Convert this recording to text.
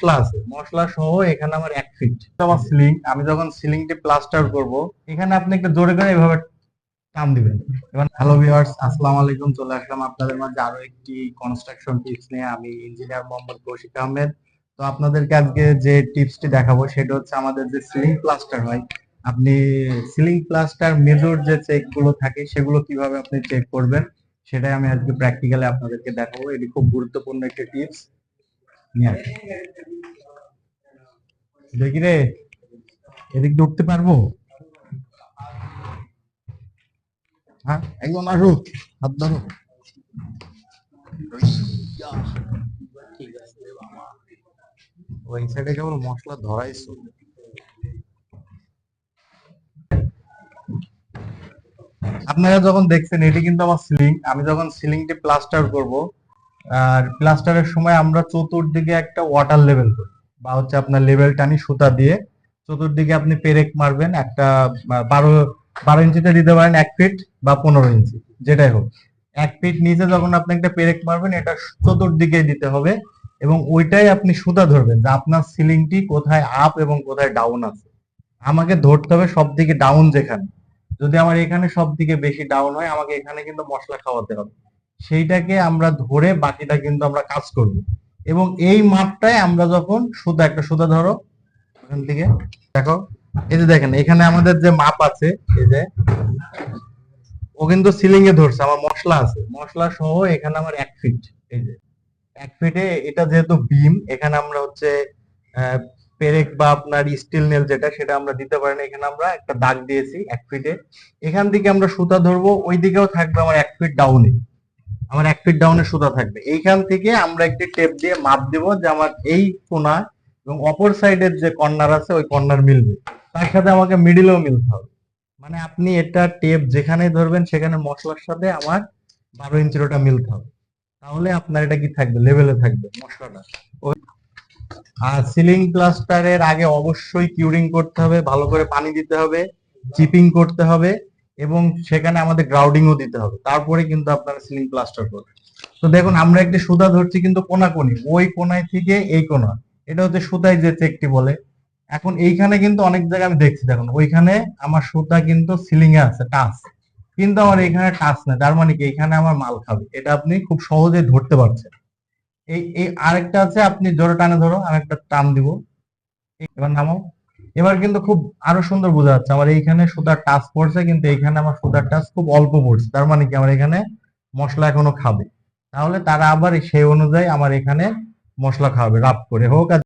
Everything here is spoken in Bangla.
মশলা আছে, মশলা সহ এখানে আমার 1 ফিট আমার সিলিং। আমি যখন সিলিংটি প্লাস্টার করব, এখানে আপনি একটু জোরে করে এভাবে টান দিবেন। এবার হ্যালো ভিউয়ার্স, আসসালামু আলাইকুম। চলে আসলাম আপনাদের মাঝে আরো একটি কনস্ট্রাকশন টিপস নিয়ে। আমি ইঞ্জিনিয়ার মোহাম্মদ কৌশিক আহমেদ। তো আপনাদেরকে আজকে যে টিপসটি দেখাবো সেটা হচ্ছে আমাদের যে সিলিং প্লাস্টার হয়, আপনি সিলিং প্লাস্টার মেজর যে চেক গুলো থাকে সেগুলো কিভাবে আপনি চেক করবেন সেটাই আমি আজকে প্র্যাকটিক্যালি আপনাদেরকে দেখাবো। এটি খুব গুরুত্বপূর্ণ একটি টিপস। নিয়ে আসি। দেখি রে, এদিক দিয়ে উঠতে পারবো? হ্যাঁ, একদম আসুক, হাত ধরো। ঠিক আছে রে বাবা। ওই সাইডে কেবল মশলা ধরাইছো। আপনারা যখন দেখছেন এটি কিন্তু আমার সিলিং। আমি যখন সিলিংটি প্লাস্টার করব, আর প্লাস্টারের সময় আমরা চতুর্দিকে একটা ওয়াটার লেভেল করি, বা হচ্ছে আপনার লেভেল টানি সুতা দিয়ে। চতুর্দিকে আপনি পেরেক মারবেন একটা 12 ইঞ্চিতে দিতে পারেন, 1 ফিট বা 15 ইঞ্চি, যেটাই হোক। 1 ফিট নিচে যখন আপনি একটা পেরেক মারবেন, এটা চতুর্দিকে দিতে হবে, এবং ওইটাই আপনি সুতা ধরবেন যে আপনার সিলিংটি কোথায় আপ এবং কোথায় ডাউন আছে। আমাকে ধরতে হবে সব দিকে ডাউন যেখানে। যদি আমার এখানে সব দিকে বেশি ডাউন হয়, আমাকে এখানে কিন্তু মশলা খাওয়াতে হবে। সেইটাকে আমরা ধরে বাকিটা কিন্তু আমরা কাজ করব। এবং এই মাপটাই আমরা যখন একটা সুতা ধরো এখান থেকে, দেখো, এই যে দেখেন এখানে আমাদের যে মাপ আছে, এই যে ও কিন্তু সিলিং এ ধরছে, আমার মশলা আছে, মশলা সহ এখানে আমার 1 ফিট। এই যে 1 ফিটে এটা যেহেতু বিম, এখানে আমরা হচ্ছে পেরেক বা আপনার স্টিল নেল যেটা, সেটা আমরা দিতে পারি না। এখানে আমরা একটা দাগ দিয়েছি 1 ফিটে। এখান থেকে আমরা সুতা ধরবো, ওই দিকেও থাকবে আমার 1 ফিট ডাউনে। আমার 1 ফিট ডাউনে সুতা থাকবে। এইখান থেকে আমরা একটি টেপ দিয়ে মাপ দিব যে আমার এই কোণা এবং অপর সাইডের যে কর্নার আছে ওই কর্নার মিলবে। তার সাথে আমাকে মিডিলেও মিলতে হবে। মানে আপনি এটা টেপ যেখানেই ধরবেন সেখানে মশলার সাথে আমার 12 ইঞ্চির ওটা মিলতে হবে। তাহলে আপনার এটা কি থাকবে, লেভেলে থাকবে মশলাটা। আর সিলিং প্লাস্টারের আগে অবশ্যই কিউরিং করতে হবে, ভালো করে পানি দিতে হবে, চিপিং করতে হবে, এবং সেখানে আমাদের গ্রাউডিংও দিতে হবে। তারপরে কিন্তু আপনারা সিলিং প্লাস্টার করবেন। তো দেখুন আমরা একটি সুতা ধরছি কিন্তু কোনাকুনি, ওই কোনায় থেকে এই কোনা, এটা হচ্ছে সুতায় যে চেকটি বলে। এখন এইখানে কিন্তু অনেক জায়গায় আমি দেখছি, দেখুন ওইখানে আমার সুতা কিন্তু সিলিং এ আছে টাচ, কিন্তু আমার এখানে টাচ নেই। তার মানে কি এখানে আমার মাল খাবে। এটা আপনি খুব সহজে ধরতে পারছেন। এই এই আরেকটা আছে, আপনি জোরে টানে ধরো, আমি একটা টান দিব, এবার নামাও। এবার কিন্তু খুব আরো সুন্দর বোঝা যাচ্ছে আমার এইখানে সুতার টাচ পড়ছে, কিন্তু এইখানে আমার সুতার টাচ খুব অল্প পড়ছে। তার মানে কি আমার এখানে মশলা এখনো খাবে। তাহলে তারা আবার সেই অনুযায়ী আমার এখানে মশলা খাওয়াবে, রাব করে হোক আর